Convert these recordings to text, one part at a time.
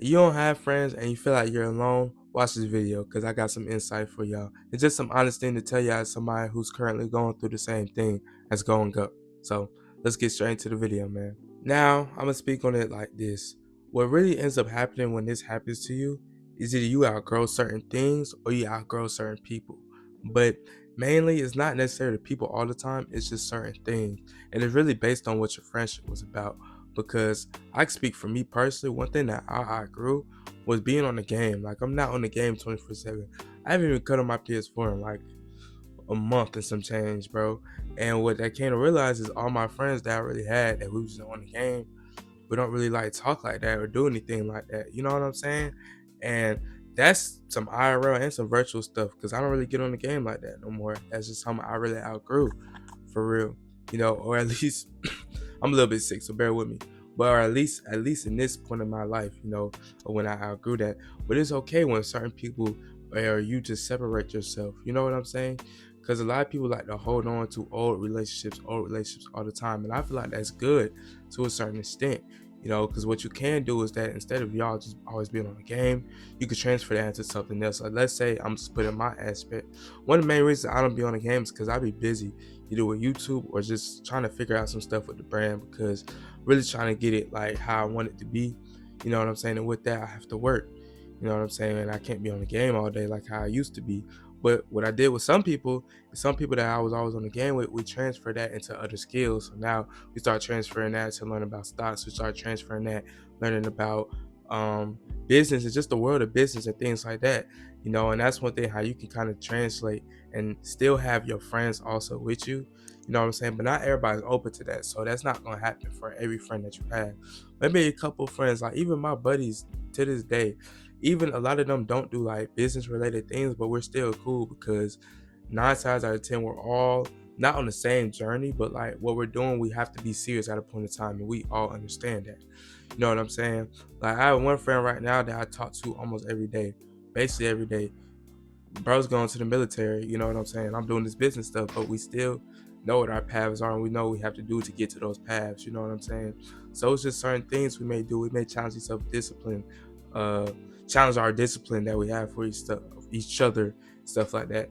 you don't have friends and you feel like you're alone, watch this video because I got some insight for y'all. It's just some honest thing to tell y'all as somebody who's currently going through the same thing as going up. So let's get straight into the video, man. Now, I'm gonna speak on it like this. What really ends up happening when this happens to you is either you outgrow certain things or you outgrow certain people. But mainly, it's not necessarily people all the time, it's just certain things. And it's really based on what your friendship was about. Because I can speak for me personally, one thing that I outgrew was being on the game. Like, I'm not on the game 24/7. I haven't even cut on my PS4 in like a month and some change, bro. And what I came to realize is all my friends that I really had that we was on the game, we don't really like talk like that or do anything like that. You know what I'm saying? And that's some IRL and some virtual stuff because I don't really get on the game like that no more. That's just something I really outgrew for real. Or at least I'm a little bit sick, so bear with me. But or at least in this point in my life, or when I outgrew that. But it's okay when certain people or you just separate yourself. You know what I'm saying? Because a lot of people like to hold on to old relationships all the time, and I feel like that's good to a certain extent. Because what you can do is that instead of y'all just always being on the game, you could transfer that into something else. Like let's say I'm just putting my aspect. One of the main reasons I don't be on the game is because I be busy, either with YouTube or just trying to figure out some stuff with the brand because really trying to get it like how I want it to be. You know what I'm saying? And with that, I have to work. You know what I'm saying? And I can't be on the game all day like how I used to be. But what I did with some people that I was always on the game with, we transfer that into other skills. So now we start transferring that to learn about stocks. We start transferring that, learning about business and just the world of business and things like that. And that's one thing how you can kind of translate and still have your friends also with you. You know what I'm saying? But not everybody's open to that. So that's not gonna happen for every friend that you have. Maybe a couple friends, like even my buddies to this day, even a lot of them don't do like business related things, but we're still cool because 9 times out of 10 we're all not on the same journey, but like what we're doing, we have to be serious at a point in time, and we all understand that. You know what I'm saying? Like I have one friend right now that I talk to almost every day, basically every day. Bro's going to the military, you know what I'm saying? I'm doing this business stuff, but we still know what our paths are and we know what we have to do to get to those paths, you know what I'm saying? So it's just certain things we may do. We may challenge each other discipline, uh, challenge our discipline that we have for each other, stuff like that.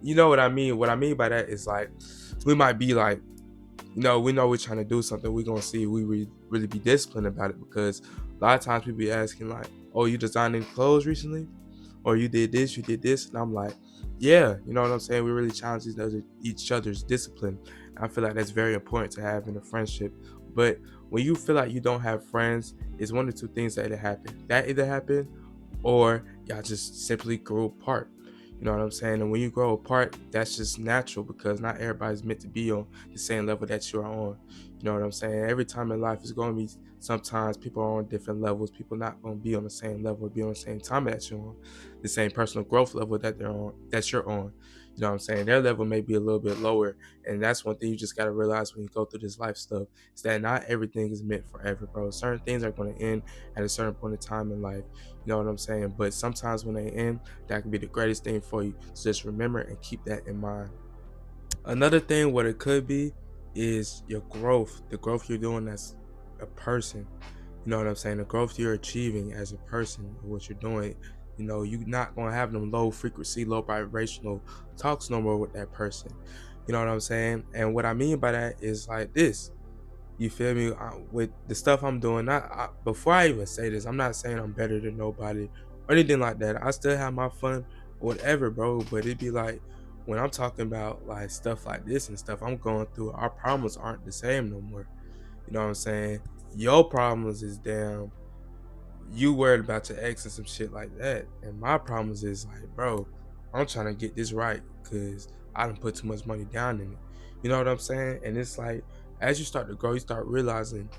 You know what I mean? What I mean by that is like we might be like, we know we're trying to do something. We're gonna see if we really be disciplined about it because a lot of times people be asking like, "Oh, you designed any clothes recently?" Or you did this, and I'm like, yeah, you know what I'm saying? We really challenge each other's discipline. I feel like that's very important to have in a friendship. But when you feel like you don't have friends, it's one or two things that either happen. That either happen or y'all just simply grow apart. You know what I'm saying? And when you grow apart, that's just natural because not everybody's meant to be on the same level that you're on. You know what I'm saying? Every time in life is going to be sometimes people are on different levels. People not going to be on the same level, be on the same time that you're on, the same personal growth level that they're on, that you're on. You know what I'm saying? Their level may be a little bit lower. And that's one thing you just got to realize when you go through this life stuff is that not everything is meant forever, bro. Certain things are going to end at a certain point in time in life. You know what I'm saying? But sometimes when they end, that can be the greatest thing for you. So just remember and keep that in mind. Another thing, what it could be, is your growth, the growth you're doing as a person. You know what I'm saying? The growth you're achieving as a person, what you're doing. You're not gonna have them low frequency, low vibrational talks no more with that person. You know what I'm saying? And what I mean by that is like this. You feel me? With the stuff I'm doing, before I even say this, I'm not saying I'm better than nobody or anything like that. I still have my fun, whatever, bro. But it'd be like when I'm talking about like stuff like this and stuff I'm going through, our problems aren't the same no more. You know what I'm saying? Your problems is damn, you worried about your ex and some shit like that. And my problems is like, bro, I'm trying to get this right because I done put too much money down in it. You know what I'm saying? And it's like, as you start to grow, you start realizing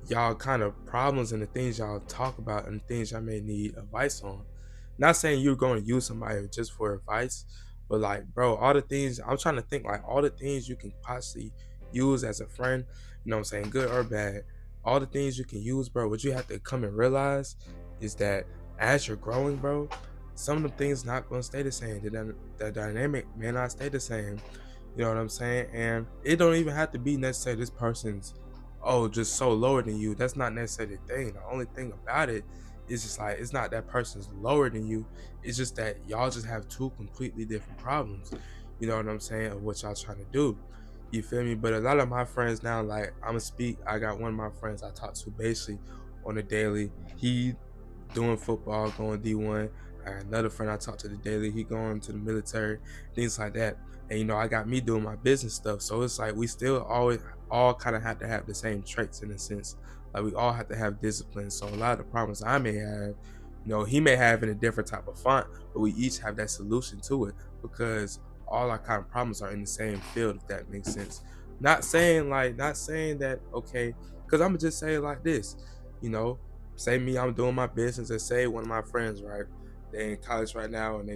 y'all kind of problems and the things y'all talk about and the things y'all may need advice on. Not saying you're going to use somebody just for advice, but like, bro, all the things I'm trying to think, like all the things you can possibly use as a friend, you know what I'm saying, good or bad, all the things you can use, bro. What you have to come and realize is that as you're growing, bro, some of the things not going to stay the same. The dynamic may not stay the same. You know what I'm saying? And it don't even have to be necessarily this person's just so lower than you. That's not necessarily the thing. The only thing about it it's just like it's not that person's lower than you. It's just that y'all just have two completely different problems. You know what I'm saying? Of what y'all trying to do. You feel me? But a lot of my friends now, like I'ma speak. I got one of my friends I talk to basically on a daily. He doing football, going D1. I got another friend I talk to the daily. He going to the military, things like that. And I got me doing my business stuff. So it's like we still always all kind of have to have the same traits in a sense. Like we all have to have discipline. So a lot of the problems I may have, he may have in a different type of font, but we each have that solution to it because all our kind of problems are in the same field, if that makes sense. Not saying that, okay, because I'm gonna just say it like this, you know, say me, I'm doing my business, and say one of my friends, right, they in college right now and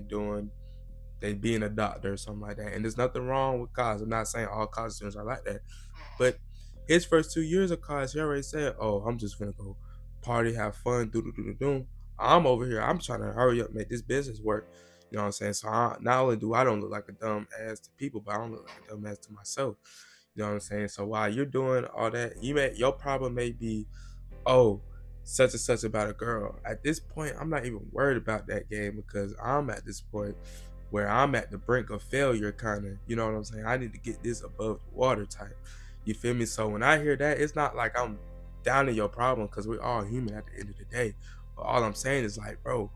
they being a doctor or something like that. And there's nothing wrong with college. I'm not saying all college students are like that. But his first 2 years of college, he already said, "Oh, I'm just gonna go party, have fun, do do do do do." I'm over here. I'm trying to hurry up, make this business work. You know what I'm saying? So not only do I don't look like a dumb ass to people, but I don't look like a dumb ass to myself. You know what I'm saying? So while you're doing all that, your problem may be, oh, such and such about a girl. At this point, I'm not even worried about that game because I'm at this point where I'm at the brink of failure, kind of. You know what I'm saying? I need to get this above the water type. You feel me? So when I hear that, it's not like I'm down to your problem because we're all human at the end of the day. But all I'm saying is like, bro,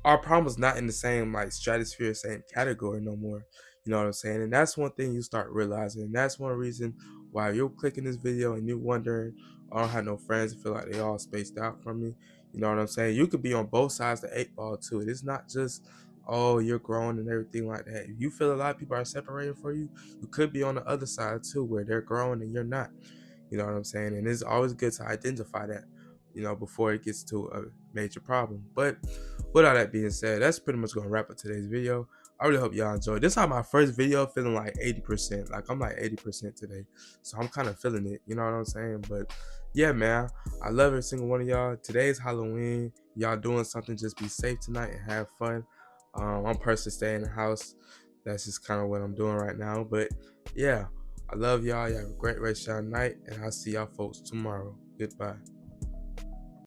our problem's not in the same like stratosphere, same category no more. You know what I'm saying? And that's one thing you start realizing. And that's one reason why you're clicking this video and you're wondering, I don't have no friends. I feel like they all spaced out from me. You know what I'm saying? You could be on both sides of the 8 ball too. It's not just, oh, you're growing and everything like that. If you feel a lot of people are separating for you, you could be on the other side too, where they're growing and you're not. You know what I'm saying? And it's always good to identify that, before it gets to a major problem. But with all that being said, that's pretty much gonna wrap up today's video. I really hope y'all enjoyed. This is my first video feeling like 80%. Like I'm like 80% today. So I'm kind of feeling it. You know what I'm saying? But yeah, man. I love every single one of y'all. Today's Halloween. Y'all doing something, just be safe tonight and have fun. I'm personally staying in the house. That's just kind of what I'm doing right now. But yeah, I love y'all. Y'all have a great rest of your night, and I'll see y'all folks tomorrow. Goodbye.